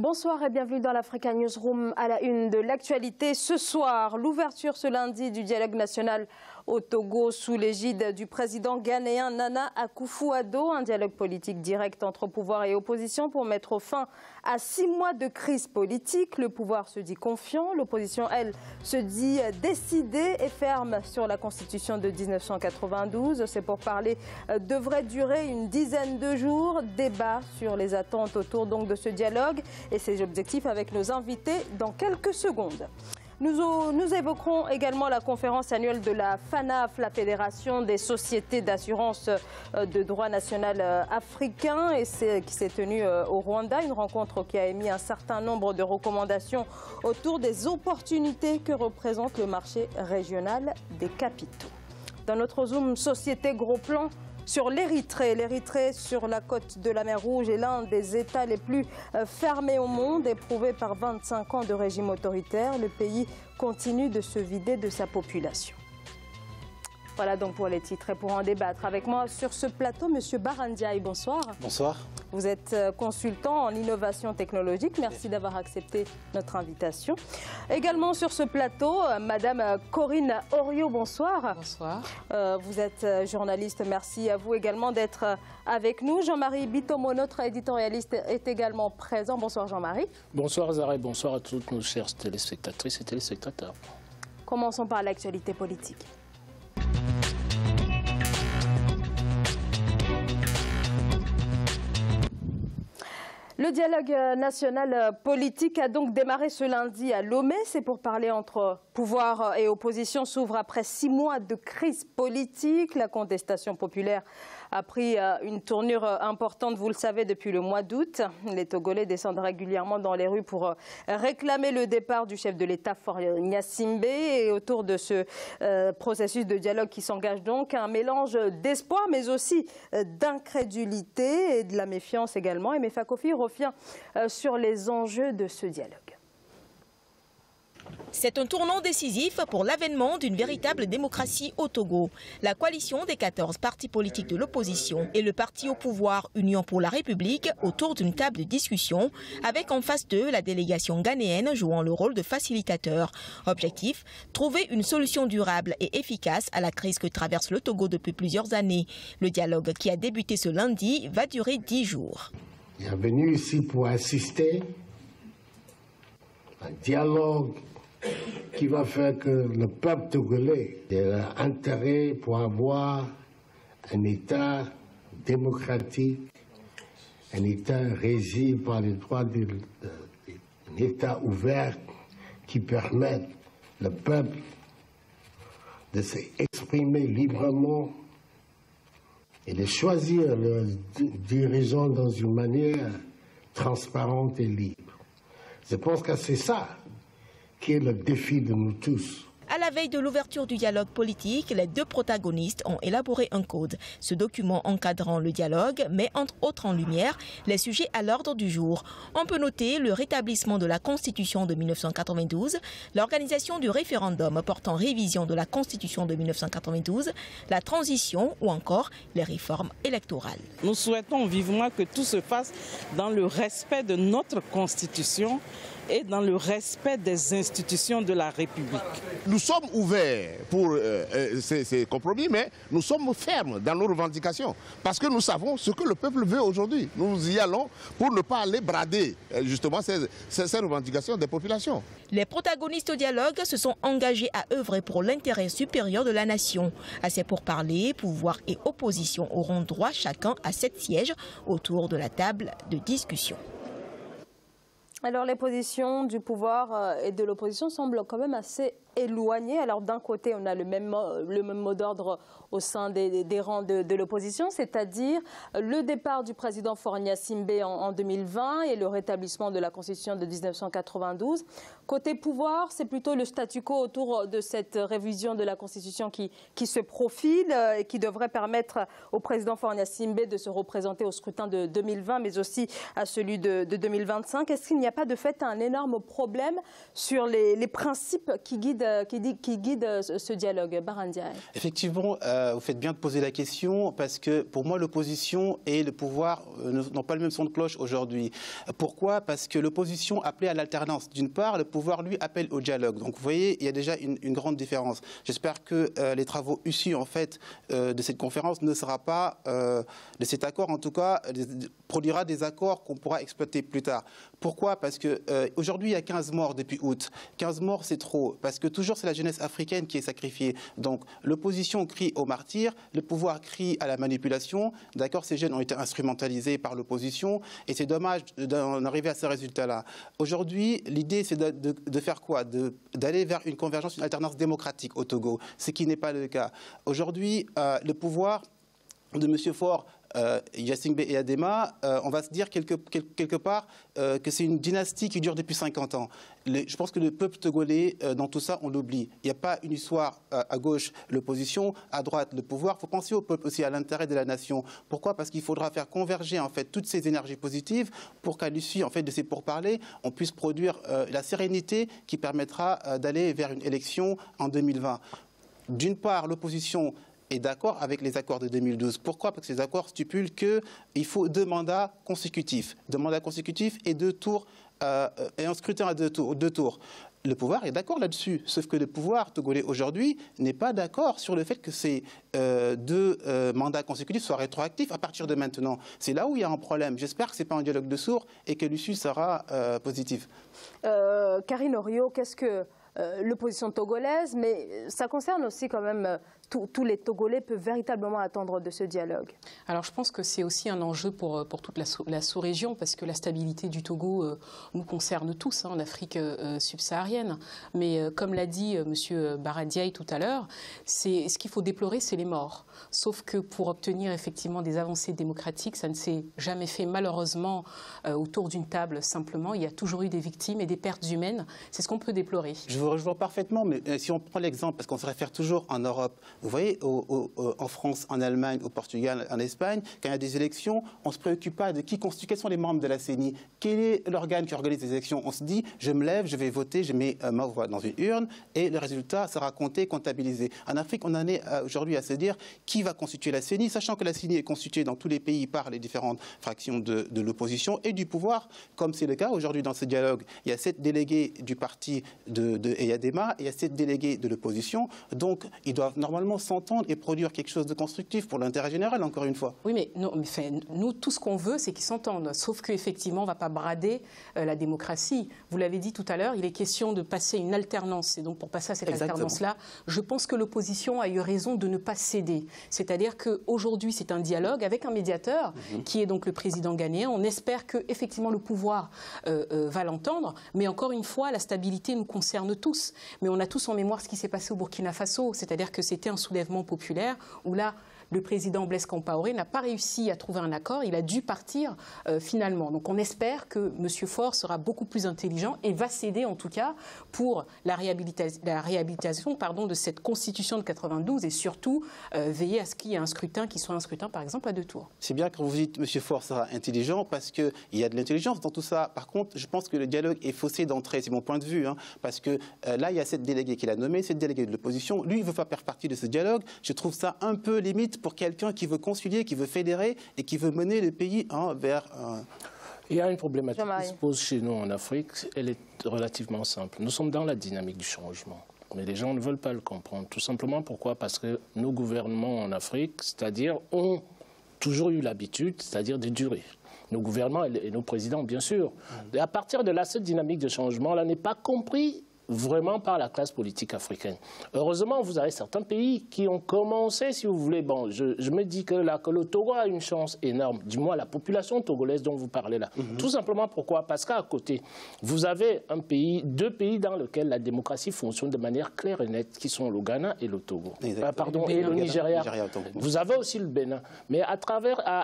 Bonsoir et bienvenue dans l'Africa Newsroom à la une de l'actualité. Ce soir, l'ouverture ce lundi du dialogue national au Togo sous l'égide du président ghanéen Nana Akufo-Addo. Un dialogue politique direct entre pouvoir et opposition pour mettre fin à 6 mois de crise politique. Le pouvoir se dit confiant, l'opposition, elle, se dit décidée et ferme sur la constitution de 1992. Ces pourparlers devraient durer une dizaine de jours. Débat sur les attentes autour donc de ce dialogue et ses objectifs avec nos invités dans quelques secondes. Nous évoquerons également la conférence annuelle de la FANAF, la Fédération des sociétés d'assurance de droit national africain, et qui s'est tenue au Rwanda. Une rencontre qui a émis un certain nombre de recommandations autour des opportunités que représente le marché régional des capitaux. Dans notre Zoom Société, gros plan sur l'Érythrée. L'Érythrée, sur la côte de la mer Rouge, est l'un des États les plus fermés au monde. Éprouvé par 25 ans de régime autoritaire, le pays continue de se vider de ça Voilà donc pour les titres et pour en débattre. Avec moi sur ce plateau, M. Barandiaï, bonsoir. Bonsoir. Vous êtes consultant en innovation technologique. Merci d'avoir accepté notre invitation. Également sur ce plateau, Madame Corinne Oriot, bonsoir. Bonsoir. Vous êtes journaliste. Merci à vous également d'être avec nous. Jean-Marie Bitomo, notre éditorialiste, est également présent. Bonsoir Jean-Marie. Bonsoir Zara, bonsoir à toutes nos chères téléspectatrices et téléspectateurs. Commençons par l'actualité politique. Le dialogue national politique a donc démarré ce lundi à Lomé. Ces pourparlers entre pouvoir et opposition s'ouvrent après 6 mois de crise politique. La contestation populaire a pris une tournure importante, vous le savez, depuis le mois d'août. Les Togolais descendent régulièrement dans les rues pour réclamer le départ du chef de l'État, Faure Gnassingbé. Et autour de ce processus de dialogue qui s'engage donc, un mélange d'espoir mais aussi d'incrédulité et de la méfiance également. Et Mefa Kofi revient sur les enjeux de ce dialogue. C'est un tournant décisif pour l'avènement d'une véritable démocratie au Togo. La coalition des 14 partis politiques de l'opposition et le parti au pouvoir Union pour la République autour d'une table de discussion avec en face d'eux la délégation ghanéenne jouant le rôle de facilitateur. Objectif, trouver une solution durable et efficace à la crise que traverse le Togo depuis plusieurs années. Le dialogue qui a débuté ce lundi va durer 10 jours. Il est venu ici pour assister à un dialogue qui va faire que le peuple togolais a intérêt pour avoir un État démocratique, un État régi par les droits, un État ouvert qui permette le peuple de s'exprimer librement et de choisir leurs dirigeants dans une manière transparente et libre. Je pense que c'est ça qui est le défi de nous tous. À la veille de l'ouverture du dialogue politique, les deux protagonistes ont élaboré un code. Ce document encadrant le dialogue met entre autres en lumière les sujets à l'ordre du jour. On peut noter le rétablissement de la Constitution de 1992, l'organisation du référendum portant révision de la Constitution de 1992, la transition ou encore les réformes électorales. Nous souhaitons vivement que tout se fasse dans le respect de notre Constitution et dans le respect des institutions de la République. Nous sommes ouverts pour ces compromis, mais nous sommes fermes dans nos revendications. Parce que nous savons ce que le peuple veut aujourd'hui. Nous y allons pour ne pas aller brader justement ces revendications des populations. Les protagonistes au dialogue se sont engagés à œuvrer pour l'intérêt supérieur de la nation. À ces pourparlers, pouvoir et opposition auront droit chacun à 7 sièges autour de la table de discussion. Alors les positions du pouvoir et de l'opposition semblent quand même assez éloignées. Alors d'un côté, on a le même mot d'ordre au sein des rangs de l'opposition, c'est-à-dire le départ du président Faure Gnassingbé en 2020 et le rétablissement de la Constitution de 1992. Côté pouvoir, c'est plutôt le statu quo autour de cette révision de la Constitution qui se profile et qui devrait permettre au président Faure Gnassingbé de se représenter au scrutin de 2020, mais aussi à celui de 2025. Est-ce qu'il n'y a pas de fait un énorme problème sur les principes qui guident guide ce dialogue, Barandiaï? Effectivement, vous faites bien de poser la question parce que pour moi, l'opposition et le pouvoir n'ont pas le même son de cloche aujourd'hui. Pourquoi? Parce que l'opposition appelait à l'alternance. D'une part, le pouvoir, lui, appelle au dialogue. Donc, vous voyez, il y a déjà une grande différence. J'espère que les travaux issus, en fait, de cette conférence ne sera pas, de cet accord, en tout cas, produira des accords qu'on pourra exploiter plus tard. Pourquoi? Parce que aujourd'hui, il y a 15 morts depuis août. 15 morts, c'est trop. Parce que toujours, c'est la jeunesse africaine qui est sacrifiée. Donc, l'opposition crie au martyr, le pouvoir crie à la manipulation. D'accord, ces jeunes ont été instrumentalisés par l'opposition et c'est dommage d'en arriver à ce résultat-là. Aujourd'hui, l'idée, c'est de faire quoi? D'aller vers une convergence, une alternance démocratique au Togo, ce qui n'est pas le cas. Aujourd'hui, le pouvoir de M. Faure, Gnassingbé et Adema, on va se dire quelque part que c'est une dynastie qui dure depuis 50 ans. Je pense que le peuple togolais, dans tout ça, on l'oublie. Il n'y a pas une histoire à gauche, l'opposition, à droite, le pouvoir. Il faut penser au peuple aussi, à l'intérêt de la nation. Pourquoi? Parce qu'il faudra faire converger en fait toutes ces énergies positives pour qu'à l'issue en fait de ces pourparlers, on puisse produire la sérénité qui permettra d'aller vers une élection en 2020. D'une part, l'opposition est d'accord avec les accords de 2012. Pourquoi? Parce que ces accords stipulent qu'il faut 2 mandats consécutifs. 2 mandats consécutifs et 2 tours, et un scrutin à 2 tours. Le pouvoir est d'accord là-dessus, sauf que le pouvoir togolais aujourd'hui n'est pas d'accord sur le fait que ces 2 mandats consécutifs soient rétroactifs à partir de maintenant. C'est là où il y a un problème. J'espère que ce n'est pas un dialogue de sourds et que l'issue sera positive. Karine Orio, qu'est-ce que l'opposition togolaise, mais ça concerne aussi quand même tous les Togolais peuvent véritablement attendre de ce dialogue? Alors je pense que c'est aussi un enjeu pour toute la sous-région parce que la stabilité du Togo nous concerne tous en Afrique subsaharienne. Mais comme l'a dit M. Barandiaï tout à l'heure, ce qu'il faut déplorer, c'est les morts. Sauf que pour obtenir effectivement des avancées démocratiques, ça ne s'est jamais fait malheureusement autour d'une table simplement. Il y a toujours eu des victimes et des pertes humaines. C'est ce qu'on peut déplorer. Je vous rejoins parfaitement, mais si on prend l'exemple, parce qu'on se réfère toujours en Europe, vous voyez, en France, en Allemagne, au Portugal, en Espagne, quand il y a des élections, on ne se préoccupe pas de quels sont les membres de la CENI, quel est l'organe qui organise les élections. On se dit, je me lève, je vais voter, je mets ma voix dans une urne et le résultat sera compté, comptabilisé. En Afrique, on en est aujourd'hui à se dire qui va constituer la CENI, sachant que la CENI est constituée dans tous les pays par les différentes fractions de l'opposition et du pouvoir, comme c'est le cas aujourd'hui dans ce dialogue. Il y a 7 délégués du parti de Eyadema et il y a 7 délégués de l'opposition. Donc, ils doivent normalement s'entendre et produire quelque chose de constructif pour l'intérêt général, encore une fois. Oui, mais nous, tout ce qu'on veut, c'est qu'ils s'entendent. Sauf qu'effectivement, on ne va pas brader la démocratie. Vous l'avez dit tout à l'heure, il est question de passer une alternance. Et donc, pour passer à cette alternance-là, je pense que l'opposition a eu raison de ne pas céder. C'est-à-dire qu'aujourd'hui, c'est un dialogue avec un médiateur, qui est donc le président ghanéen. On espère qu'effectivement, le pouvoir va l'entendre. Mais encore une fois, la stabilité nous concerne tous. Mais on a tous en mémoire ce qui s'est passé au Burkina Faso. C'est-à-dire que c'était un soulèvement populaire où là, le président Blaise Compaoré n'a pas réussi à trouver un accord. Il a dû partir finalement. Donc on espère que M. Faure sera beaucoup plus intelligent et va céder en tout cas pour la réhabilitation de cette constitution de 92 et surtout veiller à ce qu'il y ait un scrutin qui soit un scrutin par exemple à 2 tours. C'est bien quand vous dites M. Faure sera intelligent parce qu'il y a de l'intelligence dans tout ça. Par contre, je pense que le dialogue est faussé d'entrée. C'est mon point de vue. Parce que là, il y a 7 délégués qu'il a nommés, 7 délégués de l'opposition. Lui, il ne veut pas faire partie de ce dialogue. Je trouve ça un peu limite pour quelqu'un qui veut concilier, qui veut fédérer et qui veut mener le pays vers... Il y a une problématique qui se pose chez nous en Afrique, elle est relativement simple. Nous sommes dans la dynamique du changement, mais les gens ne veulent pas le comprendre. Tout simplement pourquoi? Parce que nos gouvernements en Afrique, c'est-à-dire, ont toujours eu l'habitude, c'est-à-dire de durer. Nos gouvernements et nos présidents, bien sûr. Et à partir de là, cette dynamique de changement-là n'est pas comprise vraiment par la classe politique africaine. Heureusement, vous avez certains pays qui ont commencé, si vous voulez, bon, je me dis que le Togo a une chance énorme, du moins la population togolaise dont vous parlez là. Tout simplement pourquoi? Parce qu'à côté, vous avez deux pays dans lesquels la démocratie fonctionne de manière claire et nette, qui sont le Ghana et le Togo. Et le Nigeria. Vous avez aussi le Bénin. Mais à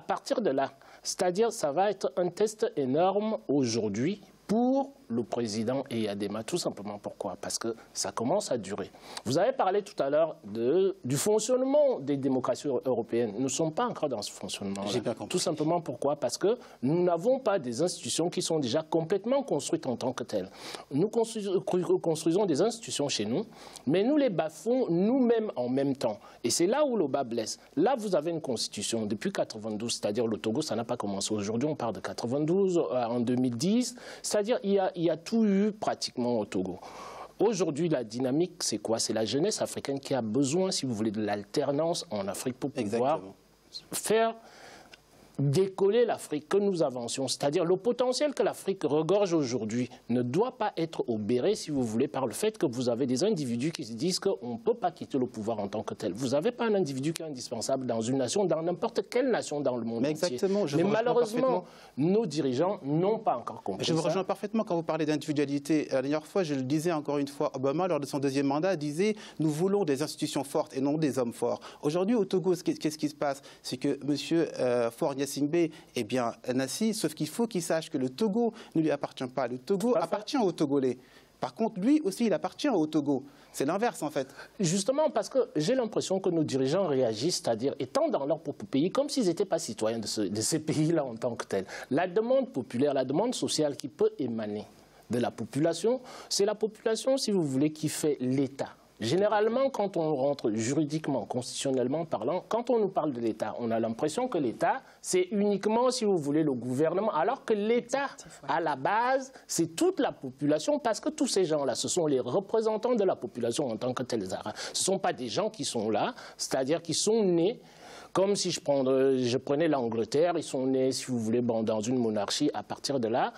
partir de là, c'est-à-dire ça va être un test énorme aujourd'hui pour le président Eyadema. Tout simplement pourquoi? Parce que ça commence à durer. Vous avez parlé tout à l'heure du fonctionnement des démocraties européennes. Nous ne sommes pas encore dans ce fonctionnement-là. Tout simplement pourquoi? Parce que nous n'avons pas des institutions qui sont déjà complètement construites en tant que telles. Nous construisons des institutions chez nous, mais nous les bafouons nous-mêmes en même temps. Et c'est là où le bas blesse. Là, vous avez une constitution depuis 92, c'est-à-dire le Togo, ça n'a pas commencé aujourd'hui, on parle de 92, en 2010, c'est-à-dire il y a tout eu pratiquement au Togo. Aujourd'hui, la dynamique, c'est quoi? C'est la jeunesse africaine qui a besoin, si vous voulez, de l'alternance en Afrique pour pouvoir faire décoller l'Afrique, que nous avancions. C'est-à-dire le potentiel que l'Afrique regorge aujourd'hui ne doit pas être obéré, si vous voulez, par le fait que vous avez des individus qui se disent qu'on ne peut pas quitter le pouvoir en tant que tel. Vous n'avez pas un individu qui est indispensable dans une nation, dans n'importe quelle nation dans le monde entier. Mais malheureusement, nos dirigeants n'ont pas encore compris ça. Je vous rejoins parfaitement quand vous parlez d'individualité. La dernière fois, je le disais encore une fois, Obama, lors de son deuxième mandat, disait « Nous voulons des institutions fortes et non des hommes forts ». Aujourd'hui, au Togo, qu'est-ce qui se passe? C'est que M. Faure-Gnassingbé est bien Nassi, sauf qu'il faut qu'il sache que le Togo ne lui appartient pas. Le Togo appartient aux Togolais. Par contre, lui aussi, il appartient au Togo. C'est l'inverse, en fait. Justement, parce que j'ai l'impression que nos dirigeants réagissent, c'est-à-dire étant dans leur propre pays, comme s'ils n'étaient pas citoyens de ces pays-là en tant que tels. La demande populaire, la demande sociale qui peut émaner de la population, c'est la population, si vous voulez, qui fait l'État. Généralement, quand on rentre juridiquement, constitutionnellement parlant, quand on nous parle de l'État, on a l'impression que l'État, c'est uniquement, si vous voulez, le gouvernement, alors que l'État, à la base, c'est toute la population, parce que tous ces gens-là, ce sont les représentants de la population en tant que tels. Ce ne sont pas des gens qui sont là, c'est-à-dire qui sont nés. Comme si je prenais l'Angleterre, ils sont nés, si vous voulez, dans une monarchie. À partir de là,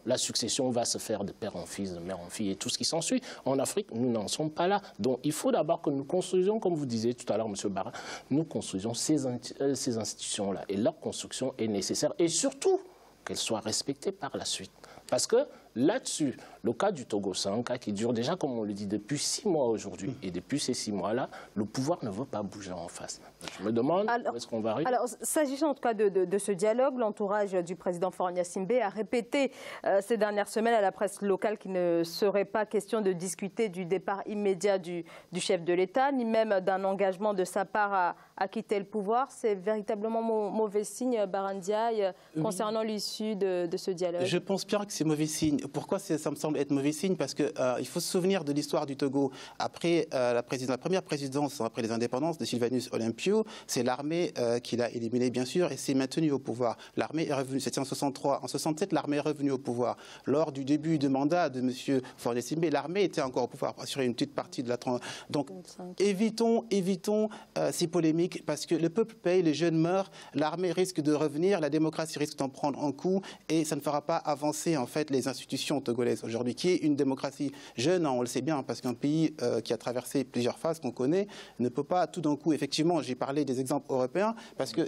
la succession va se faire de père en fils, de mère en fille et tout ce qui s'ensuit. En Afrique, nous n'en sommes pas là. Donc, il faut d'abord que nous construisions, comme vous disiez tout à l'heure, M. Barra, nous construisons ces institutions-là. Et leur construction est nécessaire. Et surtout, qu'elles soient respectées par la suite. Parce que là-dessus, le cas du Togo, c'est un cas qui dure déjà, comme on le dit, depuis 6 mois aujourd'hui. Et depuis ces 6 mois-là, le pouvoir ne veut pas bouger en face. Je me demande où est-ce qu'on va arriver. Alors, s'agissant en tout cas de ce dialogue, l'entourage du président Faure-Gnassingbé a répété ces dernières semaines à la presse locale qu'il ne serait pas question de discuter du départ immédiat du chef de l'État, ni même d'un engagement de sa part à quitter le pouvoir. C'est véritablement mauvais signe, Bara Ndiaye, concernant l'issue de ce dialogue. Je pense bien que c'est mauvais signe. Pourquoi ça me semble être mauvais signe? Parce qu'il faut se souvenir de l'histoire du Togo. Après la première présidence, après les indépendances de Sylvanus Olympio, c'est l'armée qui l'a éliminé, bien sûr, et s'est maintenue au pouvoir. L'armée est revenue, c'était en 63. En 67, l'armée est revenue au pouvoir. Lors du début de mandat de M. Faure-Gnassingbé, l'armée était encore au pouvoir pour assurer une petite partie de la... Donc, évitons ces polémiques, parce que le peuple paye, les jeunes meurent, l'armée risque de revenir, la démocratie risque d'en prendre un coup, et ça ne fera pas avancer, en fait, les institutions togolaises aujourd'hui, qui est une démocratie jeune, on le sait bien, parce qu'un pays qui a traversé plusieurs phases qu'on connaît ne peut pas tout d'un coup, effectivement, j'ai parlé des exemples européens, parce que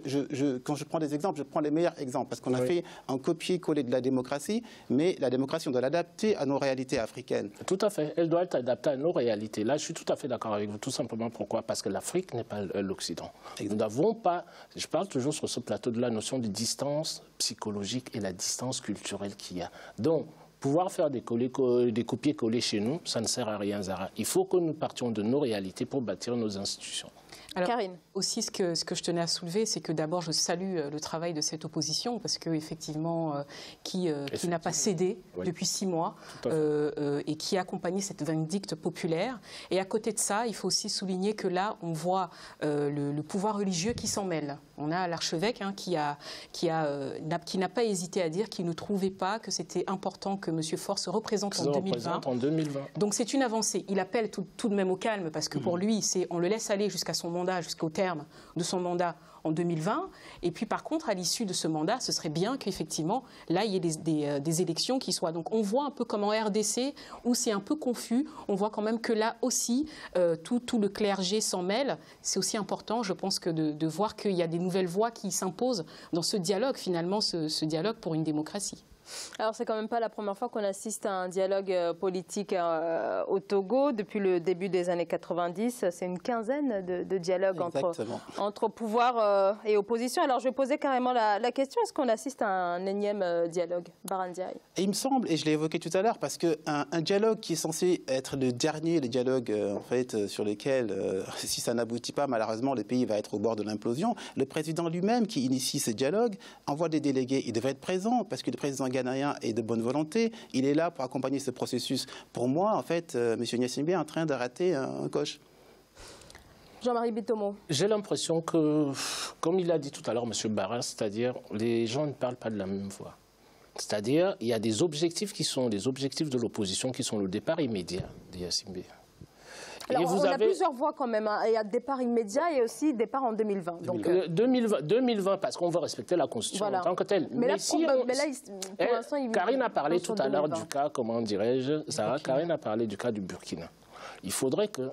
quand je prends des exemples, je prends les meilleurs exemples, parce qu'on a fait un copier-coller de la démocratie, mais la démocratie, on doit l'adapter à nos réalités africaines. Tout à fait, elle doit être adaptée à nos réalités. Là, je suis tout à fait d'accord avec vous, tout simplement pourquoi? Parce que l'Afrique n'est pas l'Occident. Nous n'avons pas, je parle toujours sur ce plateau de la notion de distance psychologique et la distance culturelle qu'il y a. Donc, pouvoir faire des copier-coller chez nous, ça ne sert à rien, Zara. Il faut que nous partions de nos réalités pour bâtir nos institutions. Alors, Karine. Aussi, ce que je tenais à soulever, c'est que d'abord, je salue le travail de cette opposition, parce qu'effectivement, qui n'a pas cédé depuis 6 mois et qui a accompagné cette vindicte populaire. Et à côté de ça, il faut aussi souligner que là, on voit le pouvoir religieux qui s'en mêle. On a l'archevêque qui n'a pas hésité à dire qu'il ne trouvait pas que c'était important que M. Faure se représente en 2020. Donc c'est une avancée. Il appelle tout de même au calme, parce que pour lui, on le laisse aller jusqu'à son mandat, jusqu'au terme de son mandat en 2020. Et puis par contre, à l'issue de ce mandat, ce serait bien qu'effectivement, là, il y ait des élections qui soient. Donc on voit un peu comme en RDC, où c'est un peu confus. On voit quand même que là aussi, tout le clergé s'en mêle. C'est aussi important, je pense, que de voir qu'il y a des nouvelles voix qui s'imposent dans ce dialogue, finalement, ce dialogue pour une démocratie. Alors, c'est quand même pas la première fois qu'on assiste à un dialogue politique au Togo. Depuis le début des années 90, c'est une quinzaine de dialogues entre pouvoir et opposition. Alors, je posais carrément la question, est-ce qu'on assiste à un énième dialogue? Baran Ndiaye. Et il me semble, et je l'ai évoqué tout à l'heure, parce qu'un dialogue qui est censé être le dernier, les dialogues en fait, sur lesquels, si ça n'aboutit pas, malheureusement, le pays va être au bord de l'implosion. Le président lui-même qui initie ce dialogue envoie des délégués. Il devrait être présent, parce que le président ghanéen est de bonne volonté. Il est là pour accompagner ce processus. Pour moi, en fait, M. Gnassingbé est en train de rater un coche. Jean-Marie Bitomo. J'ai l'impression que, comme il a dit tout à l'heure, M. Barra, c'est-à-dire les gens ne parlent pas de la même voix. C'est-à-dire il y a des objectifs qui sont les objectifs de l'opposition, qui sont le départ immédiat de Gnassingbé. Alors, on a plusieurs voix quand même. Hein. Il y a départ immédiat et aussi départ en 2020. Donc, 2020, parce qu'on veut respecter la Constitution en tant que telle. Mais là, pour l'instant, Karine a parlé tout à l'heure du cas, comment dirais-je, Sarah, Karine a parlé du cas du Burkina. Il faudrait que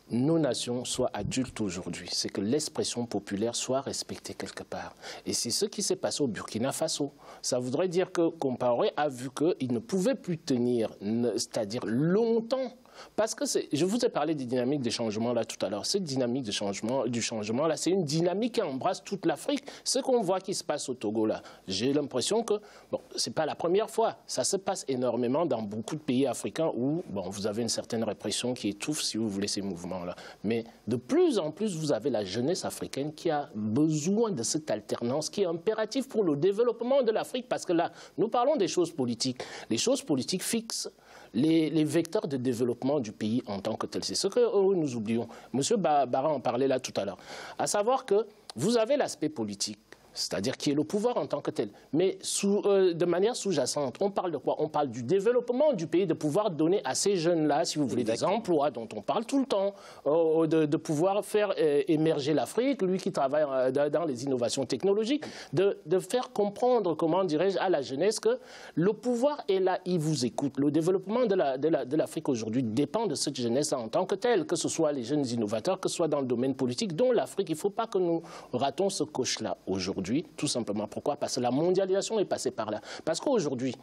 nos nations soient adultes aujourd'hui. C'est que l'expression populaire soit respectée quelque part. Et c'est ce qui s'est passé au Burkina Faso. Ça voudrait dire que Compaoré a vu qu'il ne pouvait plus tenir, c'est-à-dire longtemps. Parce que je vous ai parlé des dynamiques des changements là tout à l'heure. Cette dynamique du changement là, c'est une dynamique qui embrasse toute l'Afrique. Ce qu'on voit qui se passe au Togo là, j'ai l'impression que, bon, c'est pas la première fois. Ça se passe énormément dans beaucoup de pays africains où, bon, vous avez une certaine répression qui étouffe, si vous voulez, ces mouvements-là. Mais de plus en plus, vous avez la jeunesse africaine qui a besoin de cette alternance qui est impérative pour le développement de l'Afrique. Parce que là, nous parlons des choses politiques. Les choses politiques fixent les vecteurs de développement du pays en tant que tel. C'est ce que nous oublions. Monsieur Barra en parlait là tout à l'heure. À savoir que vous avez l'aspect politique, c'est-à-dire qui est le pouvoir en tant que tel. Mais de manière sous-jacente, on parle de quoi? On parle du développement du pays, de pouvoir donner à ces jeunes-là, si vous voulez, des emplois dont on parle tout le temps, de pouvoir faire émerger l'Afrique, lui qui travaille dans les innovations technologiques, de faire comprendre, comment dirais-je, à la jeunesse que le pouvoir est là, il vous écoute. Le développement de l'Afrique aujourd'hui dépend de cette jeunesse en tant que telle, que ce soit les jeunes innovateurs, que ce soit dans le domaine politique, dont l'Afrique, il ne faut pas que nous ratons ce coche-là aujourd'hui. Tout simplement. Pourquoi? Parce que la mondialisation est passée par là. Parce qu'aujourd'hui,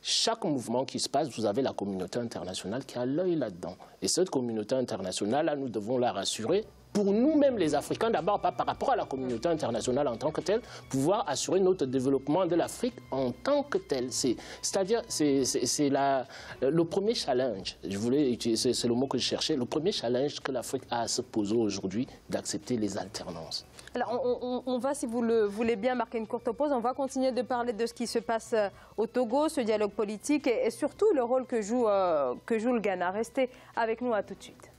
chaque mouvement qui se passe, vous avez la communauté internationale qui a l'œil là-dedans. Et cette communauté internationale, là, nous devons la rassurer. Pour nous-mêmes, les Africains, d'abord, pas par rapport à la communauté internationale en tant que telle, pouvoir assurer notre développement de l'Afrique en tant que telle. C'est-à-dire, c'est le premier challenge, c'est le mot que je cherchais, le premier challenge que l'Afrique a à se poser aujourd'hui, d'accepter les alternances. Alors, on va, si vous le voulez bien, marquer une courte pause. On va continuer de parler de ce qui se passe au Togo, ce dialogue politique et surtout le rôle que joue le Ghana. Restez avec nous, à tout de suite.